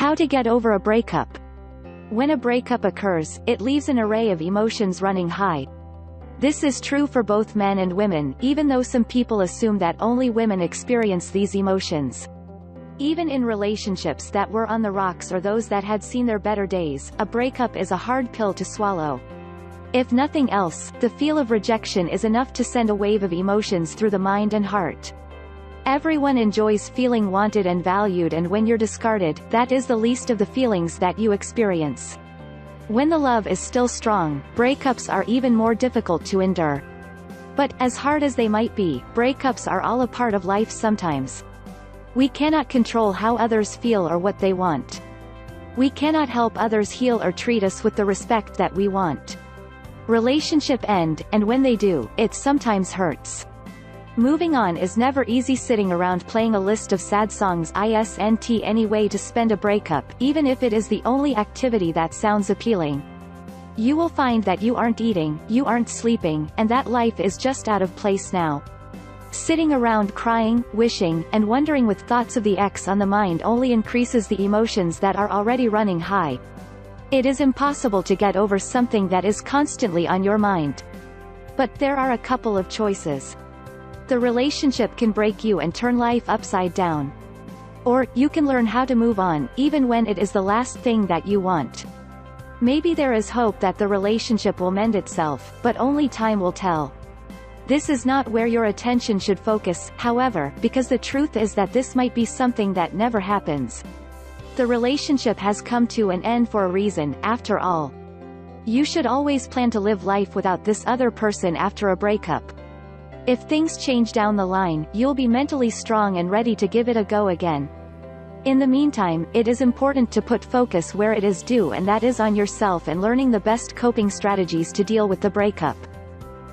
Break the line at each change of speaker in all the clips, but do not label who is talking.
How to get over a breakup. When a breakup occurs, it leaves an array of emotions running high. This is true for both men and women, even though some people assume that only women experience these emotions. Even in relationships that were on the rocks or those that had seen their better days, a breakup is a hard pill to swallow. If nothing else, the feel of rejection is enough to send a wave of emotions through the mind and heart. Everyone enjoys feeling wanted and valued, and when you're discarded, that is the least of the feelings that you experience. When the love is still strong, breakups are even more difficult to endure. But, as hard as they might be, breakups are all a part of life sometimes. We cannot control how others feel or what they want. We cannot help others heal or treat us with the respect that we want. Relationships end, and when they do, it sometimes hurts. Moving on is never easy. Sitting around playing a list of sad songs isn't any way to spend a breakup, even if it is the only activity that sounds appealing. You will find that you aren't eating, you aren't sleeping, and that life is just out of place now. Sitting around crying, wishing, and wondering with thoughts of the ex on the mind only increases the emotions that are already running high. It is impossible to get over something that is constantly on your mind. But there are a couple of choices. The relationship can break you and turn life upside down. Or, you can learn how to move on, even when it is the last thing that you want. Maybe there is hope that the relationship will mend itself, but only time will tell. This is not where your attention should focus, however, because the truth is that this might be something that never happens. The relationship has come to an end for a reason, after all. You should always plan to live life without this other person after a breakup. If things change down the line, you'll be mentally strong and ready to give it a go again. In the meantime, it is important to put focus where it is due, and that is on yourself and learning the best coping strategies to deal with the breakup.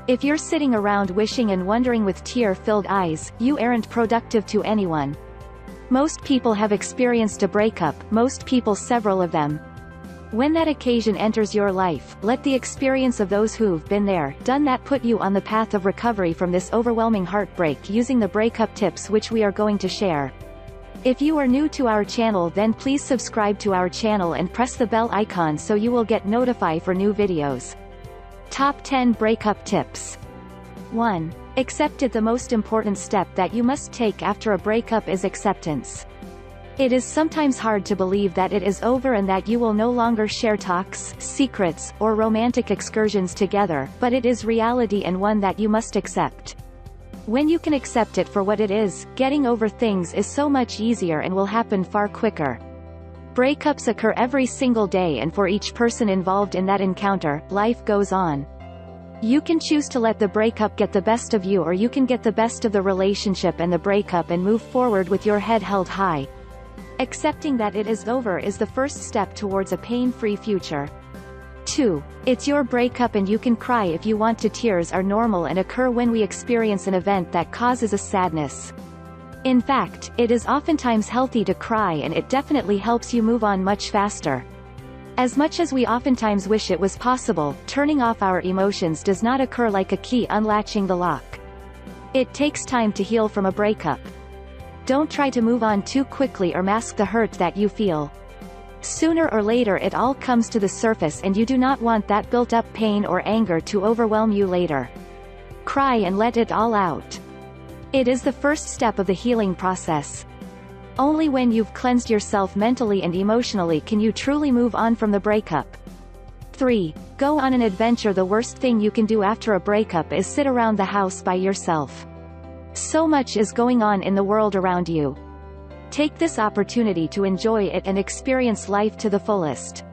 If you're sitting around wishing and wondering with tear-filled eyes, you aren't productive to anyone. Most people have experienced a breakup, most people several of them. When that occasion enters your life, let the experience of those who've been there, done that put you on the path of recovery from this overwhelming heartbreak using the breakup tips which we are going to share. If you are new to our channel, then please subscribe to our channel and press the bell icon so you will get notified for new videos. Top 10 Breakup Tips. 1. Accept it. The most important step that you must take after a breakup is acceptance. It is sometimes hard to believe that it is over and that you will no longer share talks, secrets, or romantic excursions together, but it is reality and one that you must accept. When you can accept it for what it is, getting over things is so much easier and will happen far quicker. Breakups occur every single day, and for each person involved in that encounter, life goes on. You can choose to let the breakup get the best of you, or you can get the best of the relationship and the breakup and move forward with your head held high. Accepting that it is over is the first step towards a pain-free future. 2. It's your breakup and you can cry if you want to. Tears are normal and occur when we experience an event that causes us sadness. In fact, it is oftentimes healthy to cry, and it definitely helps you move on much faster. As much as we oftentimes wish it was possible, turning off our emotions does not occur like a key unlatching the lock. It takes time to heal from a breakup. Don't try to move on too quickly or mask the hurt that you feel. Sooner or later it all comes to the surface, and you do not want that built-up pain or anger to overwhelm you later. Cry and let it all out. It is the first step of the healing process. Only when you've cleansed yourself mentally and emotionally can you truly move on from the breakup. 3. Go on an adventure. The worst thing you can do after a breakup is sit around the house by yourself. So much is going on in the world around you. Take this opportunity to enjoy it and experience life to the fullest.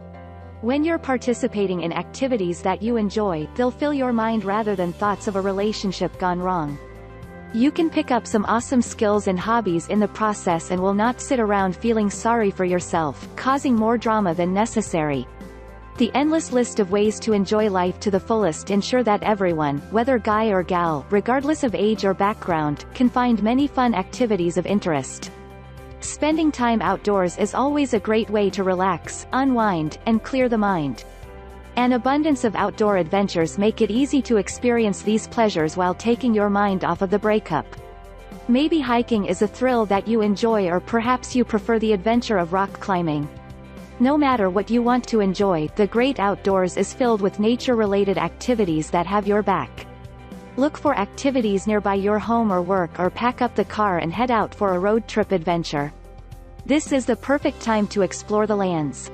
When you're participating in activities that you enjoy, they'll fill your mind rather than thoughts of a relationship gone wrong. You can pick up some awesome skills and hobbies in the process and will not sit around feeling sorry for yourself, causing more drama than necessary. The endless list of ways to enjoy life to the fullest ensure that everyone, whether guy or gal, regardless of age or background, can find many fun activities of interest. Spending time outdoors is always a great way to relax, unwind, and clear the mind. An abundance of outdoor adventures make it easy to experience these pleasures while taking your mind off of the breakup. Maybe hiking is a thrill that you enjoy, or perhaps you prefer the adventure of rock climbing. No matter what you want to enjoy, the great outdoors is filled with nature-related activities that have your back. Look for activities nearby your home or work, or pack up the car and head out for a road trip adventure. This is the perfect time to explore the lands.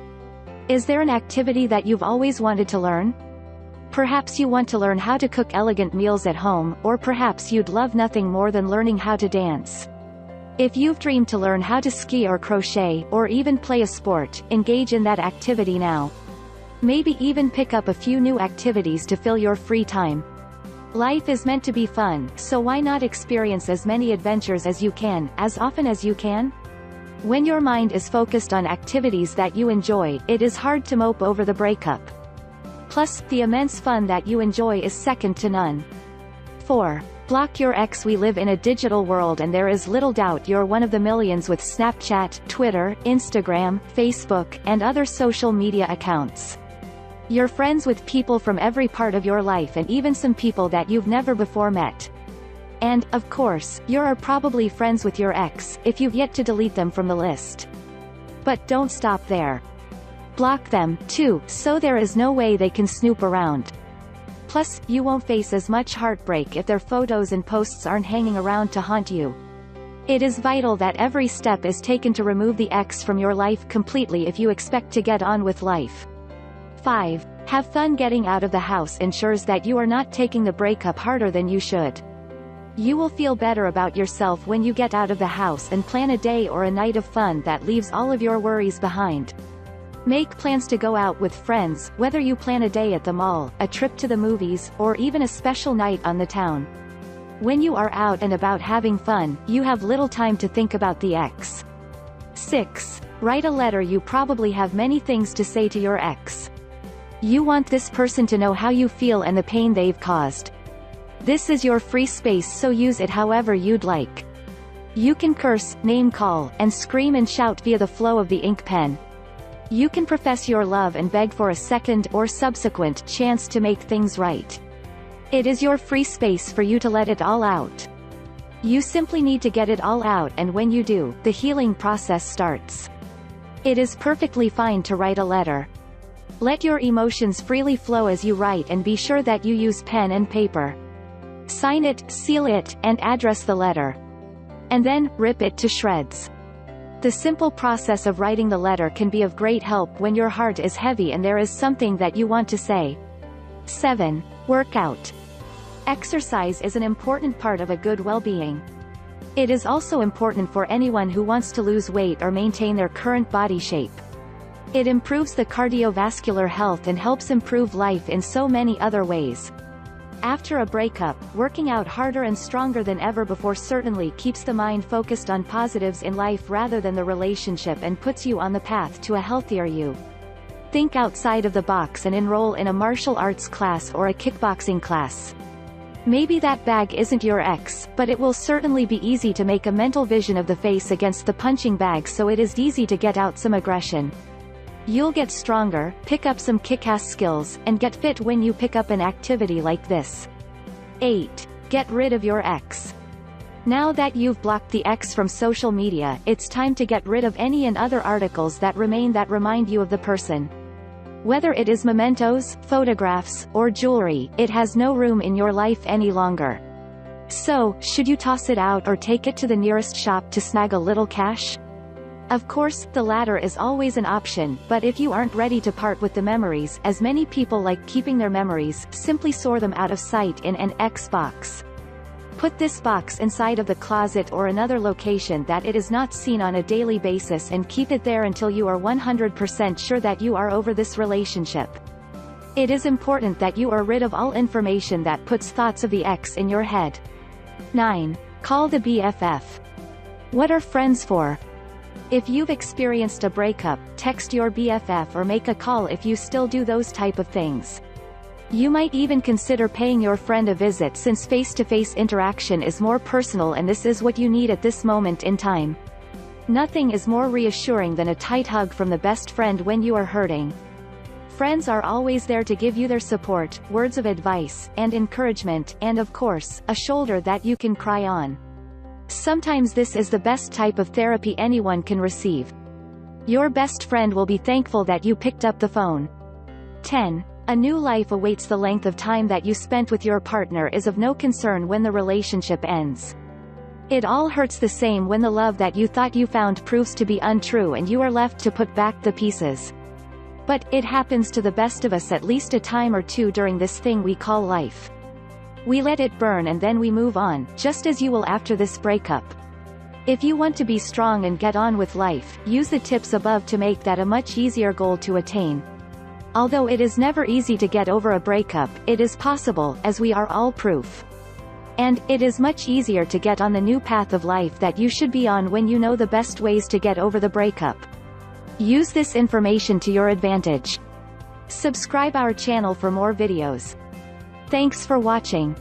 Is there an activity that you've always wanted to learn? Perhaps you want to learn how to cook elegant meals at home, or perhaps you'd love nothing more than learning how to dance. If you've dreamed to learn how to ski or crochet, or even play a sport, engage in that activity now. Maybe even pick up a few new activities to fill your free time. Life is meant to be fun, so why not experience as many adventures as you can, as often as you can? When your mind is focused on activities that you enjoy, it is hard to mope over the breakup. Plus, the immense fun that you enjoy is second to none. 4. Block your ex. We live in a digital world, and there is little doubt you're one of the millions with Snapchat, Twitter, Instagram, Facebook, and other social media accounts. You're friends with people from every part of your life, and even some people that you've never before met. And, of course, you're probably friends with your ex, if you've yet to delete them from the list. But don't stop there. Block them, too, so there is no way they can snoop around. Plus, you won't face as much heartbreak if their photos and posts aren't hanging around to haunt you. It is vital that every step is taken to remove the ex from your life completely if you expect to get on with life. 5. Have fun. Getting out of the house ensures that you are not taking the breakup harder than you should. You will feel better about yourself when you get out of the house and plan a day or a night of fun that leaves all of your worries behind. Make plans to go out with friends, whether you plan a day at the mall, a trip to the movies, or even a special night on the town. When you are out and about having fun, you have little time to think about the ex. 6. Write a letter. You probably have many things to say to your ex. You want this person to know how you feel and the pain they've caused. This is your free space, so use it however you'd like. You can curse, name call, and scream and shout via the flow of the ink pen. You can profess your love and beg for a second or subsequent chance to make things right. It is your free space for you to let it all out. You simply need to get it all out, and when you do, the healing process starts. It is perfectly fine to write a letter. Let your emotions freely flow as you write, and be sure that you use pen and paper. Sign it, seal it, and address the letter. And then, rip it to shreds. The simple process of writing the letter can be of great help when your heart is heavy and there is something that you want to say. 7. Work out. Exercise is an important part of a good well-being. It is also important for anyone who wants to lose weight or maintain their current body shape. It improves the cardiovascular health and helps improve life in so many other ways. After a breakup, working out harder and stronger than ever before certainly keeps the mind focused on positives in life rather than the relationship, and puts you on the path to a healthier you. Think outside of the box and enroll in a martial arts class or a kickboxing class. Maybe that bag isn't your ex, but it will certainly be easy to make a mental vision of the face against the punching bag, so it is easy to get out some aggression. You'll get stronger, pick up some kick-ass skills, and get fit when you pick up an activity like this. 8. Get rid of your ex. Now that you've blocked the ex from social media, it's time to get rid of any and other articles that remain that remind you of the person. Whether it is mementos, photographs, or jewelry, it has no room in your life any longer. So, should you toss it out or take it to the nearest shop to snag a little cash? Of course, the latter is always an option, but if you aren't ready to part with the memories, as many people like keeping their memories, simply store them out of sight in an X box. Put this box inside of the closet or another location that it is not seen on a daily basis, and keep it there until you are 100% sure that you are over this relationship. It is important that you are rid of all information that puts thoughts of the ex in your head. 9. Call the BFF. What are friends for? If you've experienced a breakup, text your BFF or make a call if you still do those type of things. You might even consider paying your friend a visit, since face-to-face interaction is more personal and this is what you need at this moment in time. Nothing is more reassuring than a tight hug from the best friend when you are hurting. Friends are always there to give you their support, words of advice, and encouragement, and of course, a shoulder that you can cry on. Sometimes this is the best type of therapy anyone can receive. Your best friend will be thankful that you picked up the phone. 10. A new life awaits. The length of time that you spent with your partner is of no concern when the relationship ends. It all hurts the same when the love that you thought you found proves to be untrue and you are left to put back the pieces. But it happens to the best of us at least a time or two during this thing we call life. We let it burn and then we move on, just as you will after this breakup. If you want to be strong and get on with life, use the tips above to make that a much easier goal to attain. Although it is never easy to get over a breakup, it is possible, as we are all proof. And it is much easier to get on the new path of life that you should be on when you know the best ways to get over the breakup. Use this information to your advantage. Subscribe our channel for more videos. Thanks for watching.